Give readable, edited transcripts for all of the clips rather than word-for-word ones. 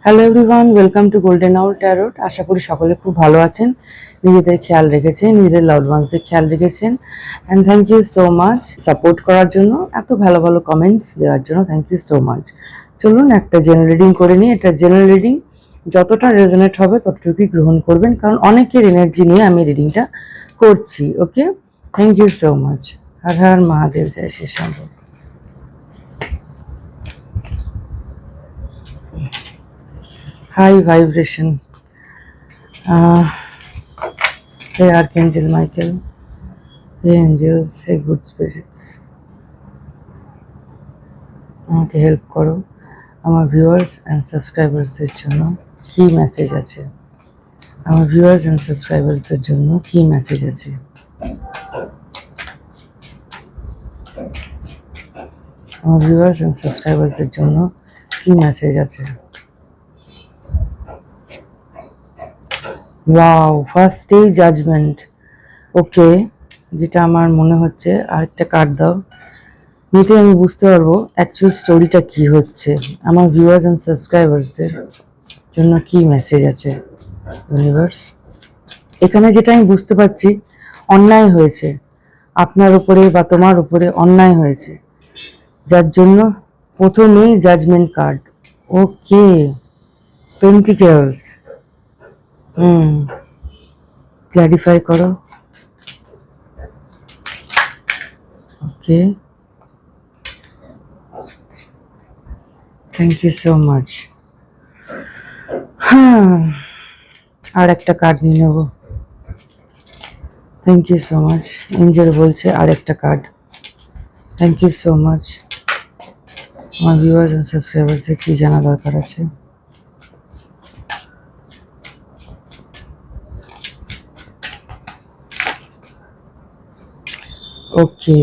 Hello everyone, welcome to golden owl tarot. আশা করি সকলে খুব ভালো আছেন, নিজেদের খেয়াল রেখেছেন, নিজেদের লাভড ওয়ান্সদের খেয়াল রেখেছেন। And thank you so much support করার জন্য, এত ভালো ভালো কমেন্টস দেওয়ার জন্য থ্যাংক ইউ সো মাচ। চলুন একটা জেনারেল রিডিং করে নিই। এটা জেনারেল রিডিং, যতটা রেজোনেট হবে ততটুকুই গ্রহণ করবেন, কারণ অনেকের এনার্জি নিয়ে আমি রিডিংটা করছি। Okay, thank you so much. Har Har Mahadev, জয় Shri Shambhu. High vibration. Hey Archangel Michael, hey angels, hey good spirits, আমাকে হেল্প করো। আমার ভিউয়ার্স অ্যান্ড সাবস্ক্রাইবার্সদের জন্য কি মেসেজ আছে? আমার ভিউয়ার্স অ্যান্ড সাবস্ক্রাইবার্সদের জন্য কি মেসেজ আছে? আমার ভিউয়ার্স অ্যান্ড সাবস্ক্রাইবার্সদের জন্য কি মেসেজ আছে? ওয়াও, ফার্স্টেই জাজমেন্ট। ওকে, যেটা আমার মনে হচ্ছে, আরেকটা কার্ড দাও, নিতে আমি বুঝতে পারবো অ্যাকচুয়াল স্টোরিটা কি হচ্ছে। আমার ভিউয়ার্স অ্যান্ড সাবস্ক্রাইবার্সদের জন্য কি মেসেজ আছে ইউনিভার্স? এখানে যেটা আমি বুঝতে পারছি, অন্যায় হয়েছে আপনার উপরে বা তোমার উপরে, অন্যায় হয়েছে, যার জন্য প্রথমেই judgement card. Okay, pentacles. Clarify করো। Okay, thank you so much. হ্যাঁ, আর একটা কার্ড নিয়ে নেব। Thank you so much. Angel বলছে আর একটা card. Thank you so much. আমার ভিউয়ার্স এন্ড সাবস্ক্রাইবার্সদের কি জানা দরকার আছে? ওকে,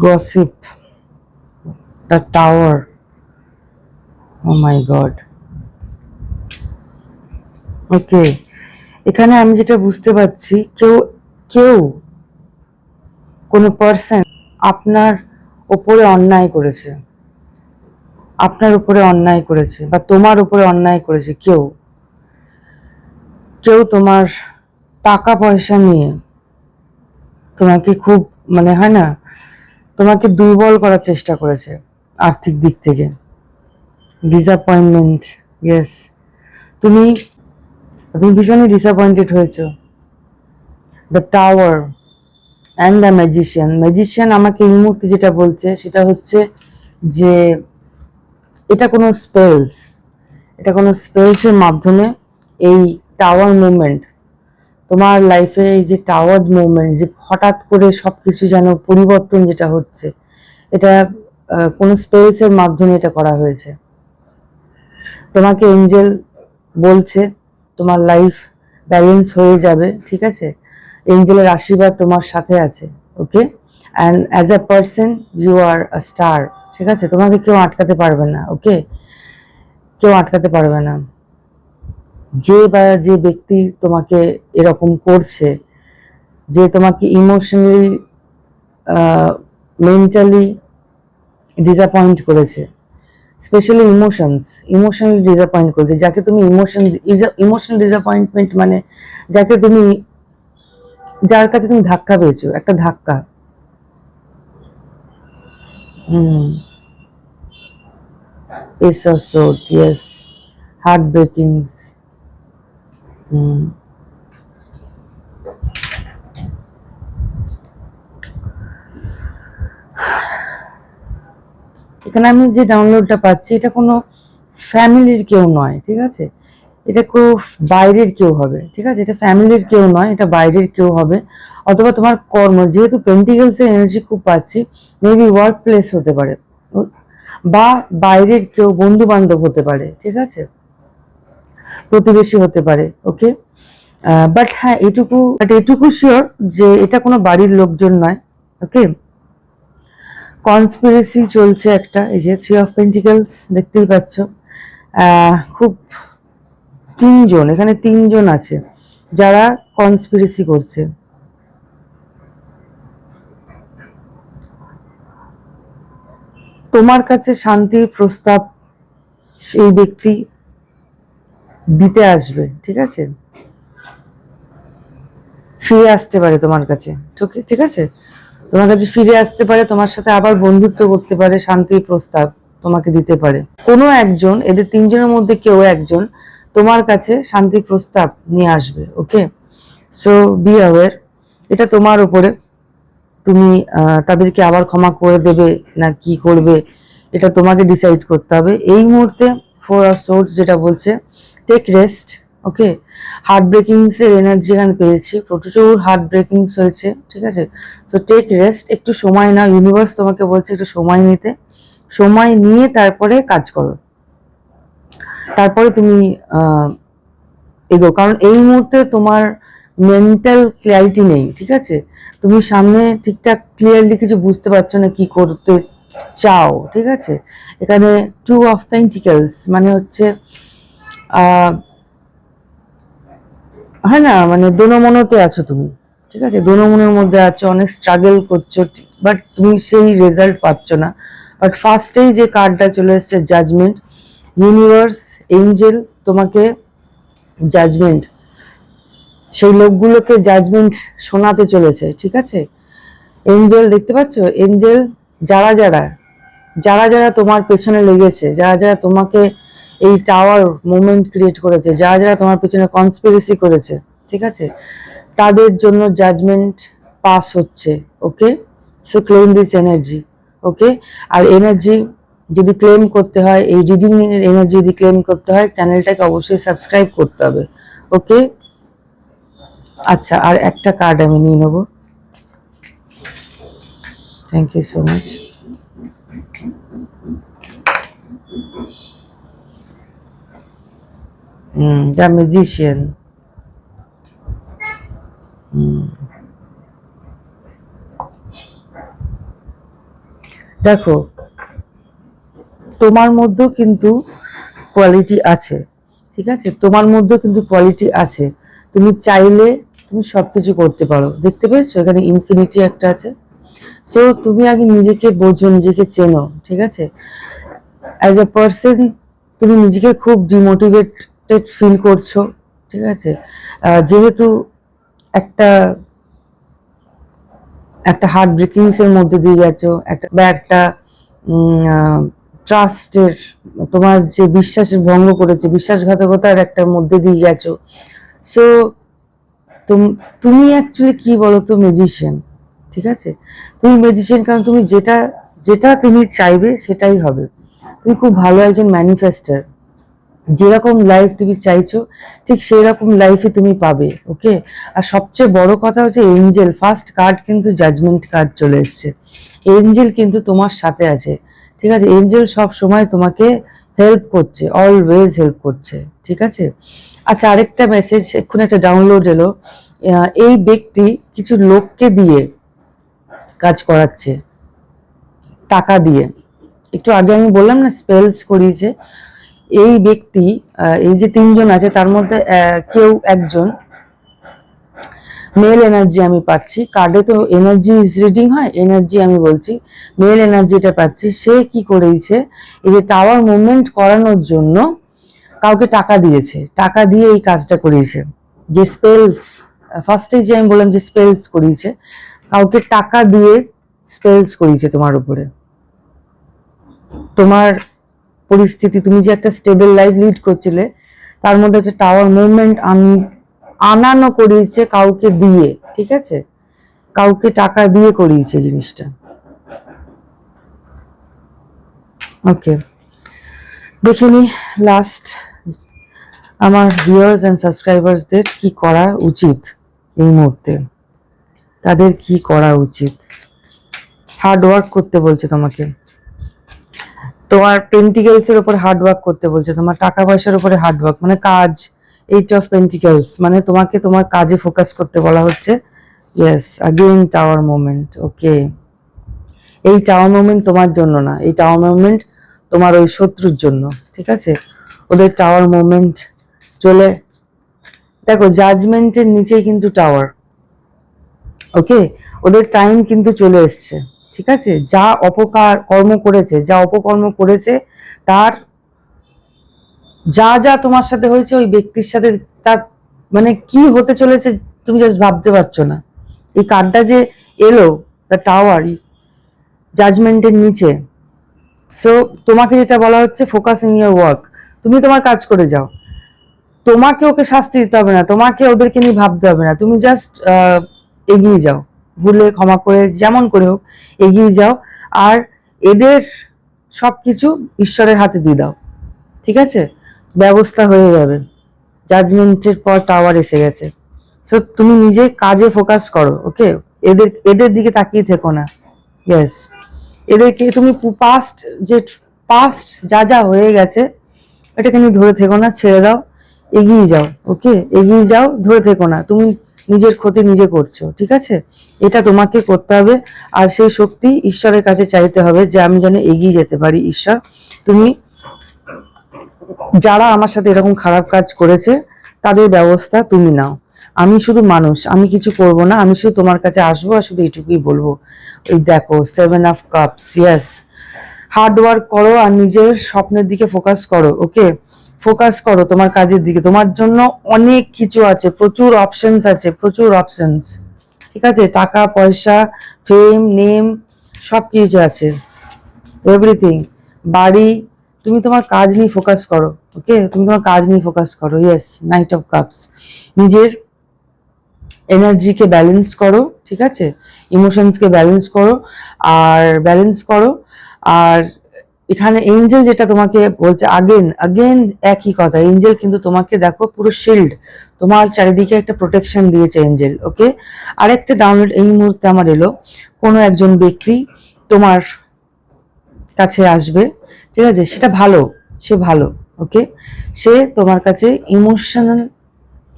gossip, the tower. Oh my god. ওকে, এখানে আমি যেটা বুঝতে পারছি, কেউ কেউ কোনো পার্সন আপনার উপরে অন্যায় করেছে, আপনার উপরে অন্যায় করেছে বা তোমার উপরে অন্যায় করেছে। কেউ কেউ তোমার টাকা পয়সা নিয়ে তোমাকে খুব, মানে হয় না, তোমাকে দুর্বল করার চেষ্টা করেছে আর্থিক দিক থেকে। ডিসঅ্যাপয়েন্টমেন্ট, ইয়েস, তুমি তুমি ভীষণই ডিসঅ্যাপয়েন্টেড হয়েছো। The tower and the magician. Magician আমাকে এই মুহূর্তে যেটা বলছে সেটা হচ্ছে যে এটা কোনো স্পেলস, এটা কোনো স্পেলসের মাধ্যমে এই টাওয়ার মুভমেন্ট, তোমার লাইফে এই যে টাওয়ার মুভমেন্ট, যে হঠাৎ করে সব কিছু যেন পরিবর্তন যেটা হচ্ছে, এটা কোনো স্পেলসের মাধ্যমে এটা করা হয়েছে। তোমাকে এঞ্জেল বলছে তোমার লাইফ ব্যালেন্স হয়ে যাবে, ঠিক আছে? এঞ্জেলের আশীর্বাদ তোমার সাথে আছে। Okay, and as a person you are a star, ঠিক আছে? তোমাকে কেউ আটকাতে পারবে না। ওকে, কেউ আটকাতে পারবে না। যে বা যে ব্যক্তি তোমাকে এরকম করছে, যে তোমাকে ইমোশনালি মেন্টালি ডিসঅ্যাপয়েন্ট করেছে, স্পেশালি ইমোশনালি ডিসঅ্যাপয়েন্ট করেছে, যাকে তুমি ইমোশনাল ডিসঅ্যাপয়েন্টমেন্ট মানে যাকে তুমি, যার কাছে তুমি ধাক্কা পেয়েছো, একটা ধাক্কা। Ace of sword, yes, heart breakings. এখানে আমি যে ডাউনলোডটা পাচ্ছি, এটা কোনো ফ্যামিলির কেউ নয়, ঠিক আছে? এটা কেউ বাইরের কেউ হবে, ঠিক আছে? এটা ফ্যামিলির কেউ নয়, এটা বাইরের কেউ হবে, অথবা তোমার কর্ম, যেহেতু পেন্টিকেলসের এনার্জি খুব পাচ্ছি, মেবি ওয়ার্ক প্লেস হতে পারে, বা বাইরের কেউ, বন্ধু বান্ধব হতে পারে, ঠিক আছে? প্রতিবেশী হতে পারে। ওকে, বাট হ্যাঁ, এটুকু শিওর যে এটা কোনো বাড়ির লোকজন নয়। ওকে, কনস্পিরেসি চলছে একটা, এই যে থ্রি অফ পেন্টিকেলস দেখতেই পাচ্ছ। খুব তিনজন, এখানে তিনজন আছে যারা কনস্পিরেসি করছে। তোমার কাছে শান্তির প্রস্তাব সেই ব্যক্তি দিতে আসবে, ঠিক আছে, ফিরে আসতে পারে তোমার কাছে, ঠিক আছে, তোমার কাছে ফিরে আসতে পারে, তোমার সাথে আবার বন্ধুত্ব করতে পারে, শান্তির প্রস্তাব তোমাকে দিতে পারে। কোনো একজন, এদের তিনজনের মধ্যে কেউ একজন তোমার কাছে শান্তির প্রস্তাব নিয়ে আসবে। ওকে, সো বি অ্যাওয়্যার, এটা তোমার উপরে, তুমি তাদেরকে আবার ক্ষমা করে দেবে না কি করবে, এটা তোমাকে ডিসাইড করতে হবে এই মুহূর্তে। ফোর অফ সোর্ডস যেটা বলছে টেক রেস্ট। ওকে, হার্ট ব্রেকিংস এর এনার্জি এখানে পেয়েছি, প্রচুর হার্ট ব্রেকিংস হয়েছে, ঠিক আছে, সো টেক রেস্ট, একটু সময় নাও, ইউনিভার্স তোমাকে বলছে একটু সময় নিতে, সময় নিয়ে তারপরে কাজ করো, তারপরে তুমি এগো, কারণ এই মুহূর্তে তোমার মেন্টাল ক্ল্যারিটি নেই, ঠিক আছে, তুমি সামনে ঠিকঠাক ক্লিয়ারলি কিছু বুঝতে পারছো না কি করতে চাও, ঠিক আছে। এখানে টু অফ পেন্টিকলস মানে হচ্ছে হয় না, মানে দোনোমনোতে আছো তুমি, ঠিক আছে, দোনোমনের মধ্যে আছো, অনেক স্ট্রাগল করছো, বাট তুমি সেই রেজাল্ট পাচ্ছ না। বাট ফার্স্টেই যে কার্ডটা চলে এসছে জাজমেন্ট, ইউনিভার্স, এঞ্জেল তোমাকে জাজমেন্ট, সেই লোকগুলোকে জাজমেন্ট শোনাতে চলেছে, ঠিক আছে। এঞ্জেল দেখতে পাচ্ছ, এঞ্জেল যারা যারা যারা যারা তোমার পেছনে লেগেছে, যারা যারা তোমাকে এই টাওয়ার মুভমেন্ট ক্রিয়েট করেছে, যারা যারা তোমার পেছনে কনস্পিরেসি করেছে, ঠিক আছে, তাদের জন্য জাজমেন্ট পাস হচ্ছে। Okay, so claim this energy. Okay, আর এনার্জি যদি ক্লেম করতে হয়, এই রিডিং এর এনার্জি যদি ক্লেম করতে হয়, চ্যানেলটাকে অবশ্যই সাবস্ক্রাইব করতে হবে। ওকে, আচ্ছা, আর একটা কার্ড আমি নিয়ে নেবো। Thank you so much. The magician. দেখো, তোমার মধ্যেও কিন্তু কোয়ালিটি আছে, ঠিক আছে, তোমার মধ্যেও কিন্তু কোয়ালিটি আছে, তুমি চাইলে তুমি সবকিছু করতে পারো। দেখতে পেয়েছো এখানে ইনফিনিটি একটা আছে। সো তুমি আগে নিজেকে বোঝো, নিজেকে চেনো, ঠিক আছে, অ্যাজ এ পার্সন তুমি নিজেকে খুব ডিমোটিভেটেড ফিল করছো, ঠিক আছে, যেহেতু একটা একটা হার্ট ব্রেকিংস এর মধ্যে দিয়ে গেছো, একটা ট্রাস্টের, তোমার যে বিশ্বাসের ভঙ্গ করেছে, বিশ্বাসঘাতকতার একটা মধ্যে দিয়ে গেছো। সো তুমি অ্যাকচুয়ালি কি বলতো, ম্যাজিশিয়ান, ঠিক আছে, তুমি ম্যাজিশিয়ান, কারণ তুমি যেটা যেটা তুমি চাইবে সেটাই হবে। তুমি খুব ভালো একজন ম্যানিফেস্টার, যেরকম লাইফ তুমি চাইছো ঠিক সেই রকম লাইফই তুমি পাবে। ওকে, আর সবচেয়ে বড় কথা হচ্ছে এঞ্জেল, ফার্স্ট কার্ড কিন্তু জাজমেন্ট কার্ড চলে এসছে, এঞ্জেল কিন্তু তোমার সাথে আছে, ঠিক আছে, এঞ্জেল সব সময় তোমাকে হেল্প করছে, অলওয়েজ হেল্প করছে, ঠিক আছে। আচ্ছা, আরেকটা মেসেজ এক্ষুনি একটা ডাউনলোড এলো, এই ব্যক্তি কিছু লোককে দিয়ে কাজ করাচ্ছে, টাকা দিয়ে, একটু আগে আমি বললাম না স্পেলস করিয়েছে, এই ব্যক্তি, এই যে তিনজন আছে তার মধ্যে কেউ একজন মেল এনার্জি আমি পাচ্ছি, কার্ডে তো এনার্জি রিডিং হয়, এনার্জি আমি বলছি, মেল এনার্জিটা পাচ্ছি। সে কি করেছে, এই যে টাওয়ার মুভমেন্ট করানোর জন্য কাউকে টাকা দিয়েছে, টাকা দিয়ে এই কাজটা করিয়েছে, যে স্পেলস, ফার্স্টে যে আমি বললাম যে স্পেলস করিয়েছে, কাউকে টাকা দিয়ে স্পেলস করিয়েছে তোমার উপরে। তোমার পরিস্থিতি, তুমি যে একটা স্টেবল লাইফ লিড করছিলে, তার মধ্যে একটা টাওয়ার মুভমেন্ট আনানো করিয়েছে কাউকে দিয়ে, ঠিক আছে, কাউকে টাকা দিয়ে করিয়েছে জিনিসটা। ওকে, দেখে নি লাস্ট আমার ভিউয়ার্স এন্ড সাবস্ক্রাইবার্সদের কি করা উচিত এই মুহূর্তে, তাদের কি করা উচিত। হার্ড ওয়ার্ক করতে বলছে তোমাকে, তোমার পেন্টিকেলস এর উপর হার্ড ওয়ার্ক করতে বলছে, তোমার টাকা পয়সার উপরে হার্ড ওয়ার্ক, মানে কাজ, এইট অফ পেন্টিকেলস মানে তোমাকে তোমার কাজে ফোকাস করতে বলা হচ্ছে। Yes, again tower moment. Okay, এই টাওয়ার মোমেন্ট তোমার জন্য না, এই টাওয়ার মোমেন্ট তোমার ওই শত্রুর জন্য, ঠিক আছে, ওদের টাওয়ার মোমেন্ট চলে দেখো জাজমেন্টের নিচেই কিন্তু টাওয়ার। ওকে, ওদের টাইম কিন্তু চলে এসছে, ঠিক আছে? যা কর্ম করেছে, যা অপকর্ম করেছে, তার যা যা তোমার সাথে হয়েছে ওই ব্যক্তির সাথে তার মানে কি হতে চলেছে তুমি জাস্ট ভাবতে পারছো না। এই কার্ডটা যে এলো, দ্য টাওয়ার, জাজমেন্টের নিচে। সো তোমাকে যেটা বলা হচ্ছে, ফোকাস ইন ইয়োর ওয়ার্ক। তুমি তোমার কাজ করে যাও, তোমাকে ওকে শাস্তি দিতে হবে না, তোমাকে ওদেরকে নিয়ে ভাবতে হবে না, তুমি জাস্ট এগিয়ে যাও, ভুলে ক্ষমা করে যেমন করে হোক এগিয়ে যাও। আর এদের সবকিছু ঈশ্বরের হাতে দিয়ে দাও, ঠিক আছে? ব্যবস্থা হয়ে যাবে। জাজমেন্টের পর টাওয়ার এসে গেছে। সো তুমি নিজে কাজে ফোকাস করো, ওকে? এদের এদের দিকে তাকিয়ে থেকো না। ইয়েস, এদেরকে তুমি পাস্ট যা যা হয়ে গেছে এটাকে নিয়ে ধরে থেকো না, ছেড়ে দাও, এগিয়ে যাও। ওকে, এগিয়ে যাও, ধরে থেকো না। তুমি নিজের ক্ষতি নিজে করছো, ঠিক আছে? এটা তোমাকে করতে হবে। আর সেই শক্তি ঈশ্বরের কাছে চাইতে হবে যে আমি যেন এগিয়ে যেতে পারি। ঈশ্বর, তুমি যারা আমার সাথে এরকম খারাপ কাজ করেছে তাদের ব্যবস্থা তুমি নাও। আমি শুধু মানুষ, আমি কিছু করব না, আমি শুধু তোমার কাছে আসবো আর শুধু এইটুকুই বলবো। ওই দেখো 7 of Cups। Yes, hard work করো আর নিজের স্বপ্নের দিকে ফোকাস করো। ওকে, ফোকাস করো তোমার কাজের দিকে। তোমার জন্য অনেক কিছু আছে, প্রচুর অপশনস আছে, প্রচুর অপশনস, ঠিক আছে? টাকা পয়সা, ফেম, নেম, সব কিছু আছে, এভরিথিং, বাড়ি। তুমি তোমার কাজ নিয়ে ফোকাস করো। ওকে, তুমি তোমার কাজ নিয়ে ফোকাস করো। Yes, Knight of Cups। নিজের এনার্জিকে ব্যালেন্স করো, ঠিক আছে? ইমোশনসকে ব্যালেন্স করো, আর এখানে এঞ্জেল যেটা তোমাকে বলছে, আগেন একই কথা, এঞ্জেল কিন্তু তোমাকে দেখো পুরো শিল্ড, তোমার চারিদিকে একটা প্রোটেকশন দিয়েছে এঞ্জেল। ওকে, আরেকটা ডাউনলোড এই মুহূর্তে আমার এলো, কোনো একজন ব্যক্তি তোমার কাছে আসবে, ঠিক আছে? সেটা ভালো, সে ভালো। ওকে, সে তোমার কাছে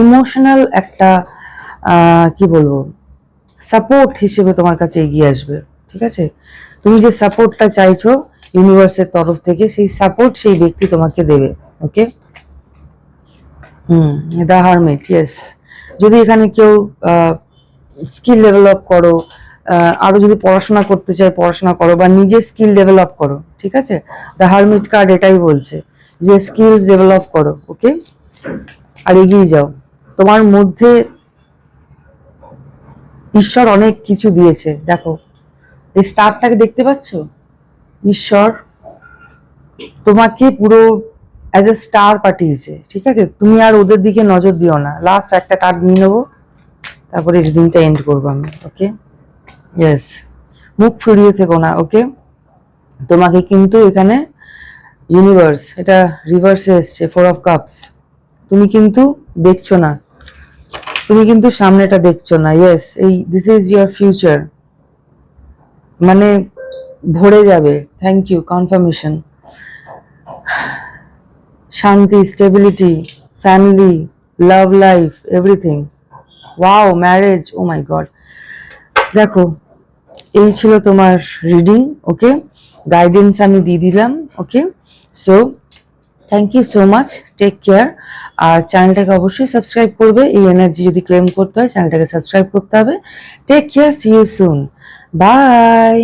ইমোশনাল একটা কি বলবো, সাপোর্ট হিসেবে তোমার কাছে এগিয়ে আসবে, ঠিক আছে? তুমি যে সাপোর্টটা চাইছো ইউনিভার্সের তরফ থেকে, সেই সাপোর্ট সেই ব্যক্তি তোমাকে দেবে। ওকে, দ্য হারমিট। ইয়েস, যদি এখানে কেউ স্কিল ডেভেলপ করো, আরো যদি পড়াশোনা করতে চাই পড়াশোনা করো, বা নিজের স্কিল ডেভেলপ করো, ঠিক আছে? দ্য হারমিট কার্ড এটাই বলছে যে স্কিলস ডেভেলপ করো। ওকে, আর এগিয়ে যাও। তোমার মধ্যে ঈশ্বর অনেক কিছু দিয়েছে। দেখো এই স্টারটাকে দেখতে পাচ্ছ? ঈশ্বর তোমাকে পুরো অ্যাজ এ স্টার পাঠিয়েছে, ঠিক আছে? তুমি আর ওদের দিকে নজর দিও না। লাস্ট একটা কার্ড নিয়ে নেবো, তারপরে রিডিংটা এন্ড করবো আমি। ওকে, ইয়েস, মুখ ফিরিয়ে থেকো না। ওকে, তোমাকে কিন্তু এখানে ইউনিভার্স, এটা রিভার্সে এসছে, 4 of Cups। তুমি কিন্তু দেখছো না, তুমি কিন্তু সামনেটা দেখছো না। ইয়েস, এই দিস ইজ ইয়োর ফিউচার, মানে ভরে যাবে। Thank you, confirmation. শান্তি, stability, family, love life, everything. Wow, marriage, oh my god. দেখো এই ছিল তোমার রিডিং। ওকে, গাইডেন্স আমি দিয়ে দিলাম। Okay, so thank you so much, take care. আর চ্যানেলটাকে অবশ্যই সাবস্ক্রাইব করবে। এই এনার্জি যদি ক্লেম করতে হয় চ্যানেলটাকে সাবস্ক্রাইব করতে হবে। Take care, see you soon, by.